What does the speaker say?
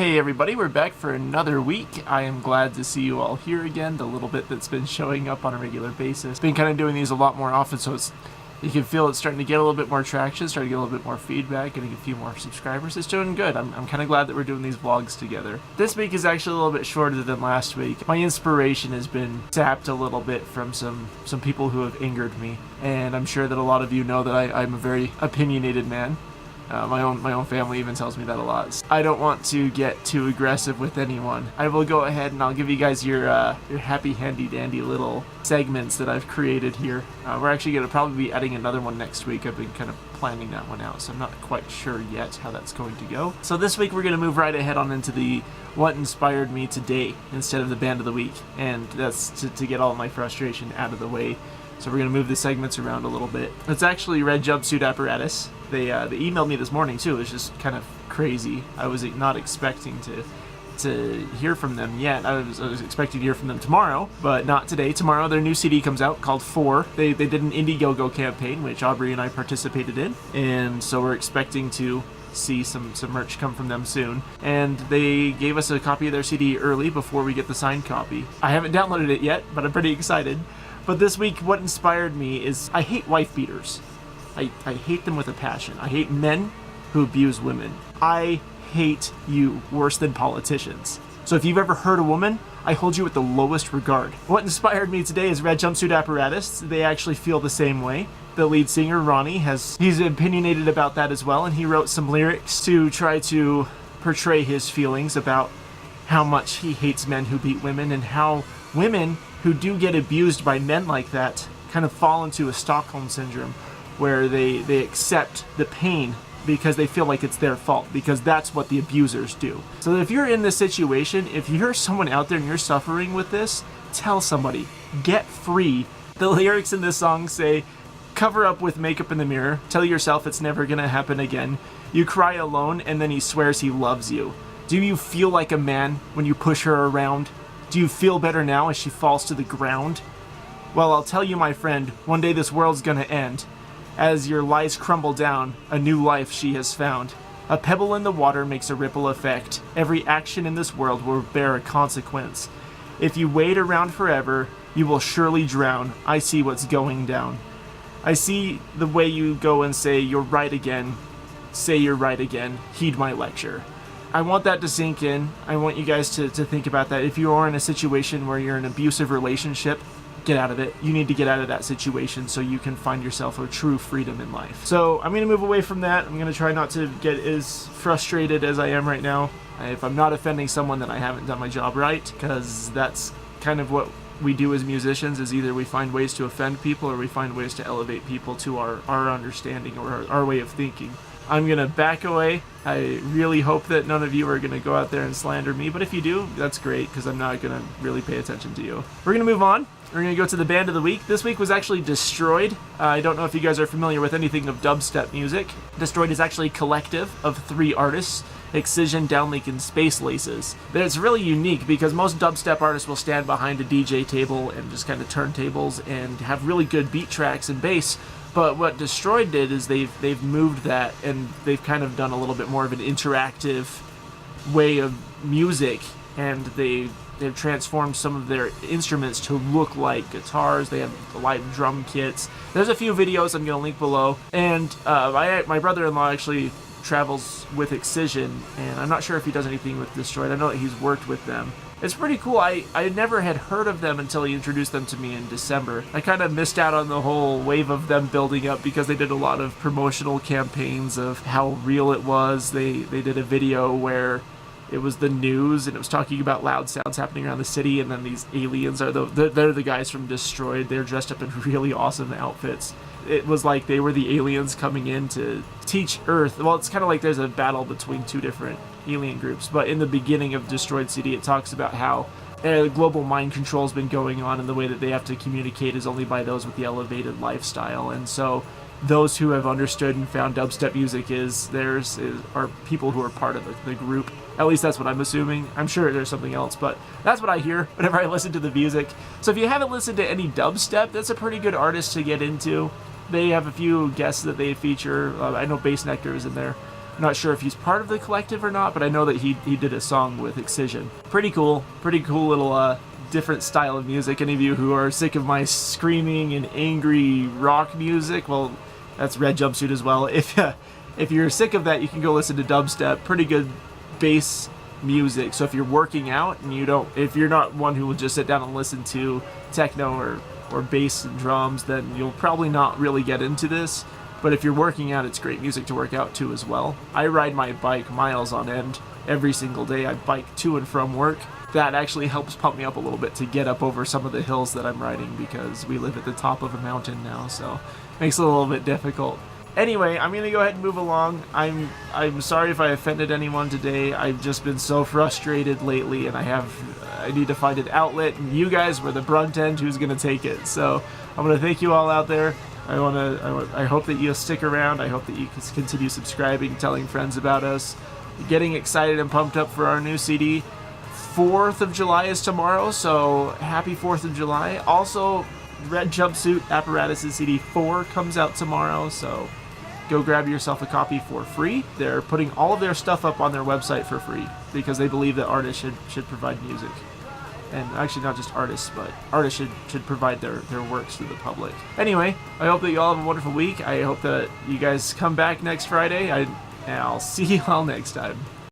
Hey everybody, we're back for another week. I am glad to see you all here again, the little bit that's been showing up on a regular basis. Been kind of doing these a lot more often, so you can feel it's starting to get a little bit more traction, starting to get a little bit more feedback, getting a few more subscribers. It's doing good. I'm kind of glad that we're doing these vlogs together. This week is actually a little bit shorter than last week. My inspiration has been sapped a little bit from some people who have angered me, and I'm sure that a lot of you know that I'm a very opinionated man. My own family even tells me that a lot. I don't want to get too aggressive with anyone. I will go ahead and I'll give you guys your happy handy dandy little segments that I've created here. We're actually going to probably be adding another one next week. I've been kind of planning that one out, so I'm not quite sure yet how that's going to go. So this week we're going to move right ahead on into the what inspired me today instead of the band of the week, and that's to get all my frustration out of the way. So we're going to move the segments around a little bit. It's actually Red Jumpsuit Apparatus. They emailed me this morning too. It was just kind of crazy. I was not expecting to hear from them yet. I was expecting to hear from them tomorrow, but not today. Tomorrow their new CD comes out called 4. They did an Indiegogo campaign, which Aubrey and I participated in, and so we're expecting to see some merch come from them soon. And they gave us a copy of their CD early before we get the signed copy. I haven't downloaded it yet, but I'm pretty excited. But this week, what inspired me is I hate wife beaters. I hate them with a passion. I hate men who abuse women. I hate you worse than politicians. So if you've ever hurt a woman, I hold you with the lowest regard. What inspired me today is Red Jumpsuit Apparatus. They actually feel the same way. The lead singer, Ronnie, he's opinionated about that as well, and he wrote some lyrics to try to portray his feelings about how much he hates men who beat women, and how women who do get abused by men like that kind of fall into a Stockholm syndrome where they accept the pain because they feel like it's their fault, because that's what the abusers do. So if you're in this situation, if you're someone out there and you're suffering with this, tell somebody. Get free. The lyrics in this song say, cover up with makeup in the mirror, tell yourself it's never gonna happen again. You cry alone and then he swears he loves you. Do you feel like a man when you push her around? Do you feel better now as she falls to the ground? Well, I'll tell you, my friend, one day this world's gonna end. As your lies crumble down, a new life she has found. A pebble in the water makes a ripple effect. Every action in this world will bear a consequence. If you wait around forever, you will surely drown. I see what's going down. I see the way you go and say, you're right again. Say you're right again. Heed my lecture. I want that to sink in. I want you guys to think about that. If you are in a situation where you're in an abusive relationship, get out of it. You need to get out of that situation so you can find yourself a true freedom in life. So I'm going to move away from that. I'm going to try not to get as frustrated as I am right now. If I'm not offending someone, then I haven't done my job right, because that's kind of what we do as musicians, is either we find ways to offend people or we find ways to elevate people to our understanding or our way of thinking. I'm going to back away. I really hope that none of you are going to go out there and slander me, but if you do, that's great, because I'm not going to really pay attention to you. We're going to move on. We're going to go to the band of the week. This week was actually Destroid. I don't know if you guys are familiar with anything of dubstep music. Destroid is actually a collective of 3 artists: Excision, Downlink, and Space Laces. It's really unique because most dubstep artists will stand behind a DJ table and just kind of turntables and have really good beat tracks and bass. But what Destroid did is they've moved that, and they've kind of done a little bit more of an interactive way of music, and they've transformed some of their instruments to look like guitars. They have live drum kits. There's a few videos I'm going to link below. And my brother-in-law actually travels with Excision, and I'm not sure if he does anything with Destroid. I know that he's worked with them. It's pretty cool. I never had heard of them until he introduced them to me in December. I kind of missed out on the whole wave of them building up because they did a lot of promotional campaigns of how real it was. They did a video where it was the news and it was talking about loud sounds happening around the city, and then these aliens are they're the guys from Destroid. They're dressed up in really awesome outfits. It was like they were the aliens coming in to teach Earth. Well, it's kind of like there's a battle between 2 different alien groups, but in the beginning of Destroid CD, it talks about how global mind control has been going on, and the way that they have to communicate is only by those with the elevated lifestyle. And so those who have understood and found dubstep music are people who are part of the group. At least that's what I'm assuming. I'm sure there's something else, but that's what I hear whenever I listen to the music. So if you haven't listened to any dubstep, that's a pretty good artist to get into. They have a few guests that they feature. I know Bass Nectar is in there. I'm not sure if he's part of the collective or not, but I know that he did a song with Excision. Pretty cool little different style of music. Any of you who are sick of my screaming and angry rock music, well, that's Red Jumpsuit as well. If you're sick of that, you can go listen to dubstep. Pretty good bass music. So if you're working out and if you're not one who will just sit down and listen to techno or bass and drums, then you'll probably not really get into this. But if you're working out, it's great music to work out to as well. I ride my bike miles on end every single day. I bike to and from work. That actually helps pump me up a little bit to get up over some of the hills that I'm riding, because we live at the top of a mountain now, so it makes it a little bit difficult. Anyway, I'm gonna go ahead and move along. I'm sorry if I offended anyone today. I've just been so frustrated lately, and I need to find an outlet, and you guys were the brunt end who's gonna take it. So I'm gonna thank you all out there. I hope that you'll stick around. I hope that you can continue subscribing, telling friends about us, getting excited and pumped up for our new CD. 4th of July is tomorrow, so happy 4th of July. Also, Red Jumpsuit Apparatus' CD 4 comes out tomorrow, so go grab yourself a copy for free. They're putting all of their stuff up on their website for free because they believe that artists should provide music. And actually not just artists, but artists should provide their works to the public. Anyway, I hope that you all have a wonderful week. I hope that you guys come back next Friday. And I'll see you all next time.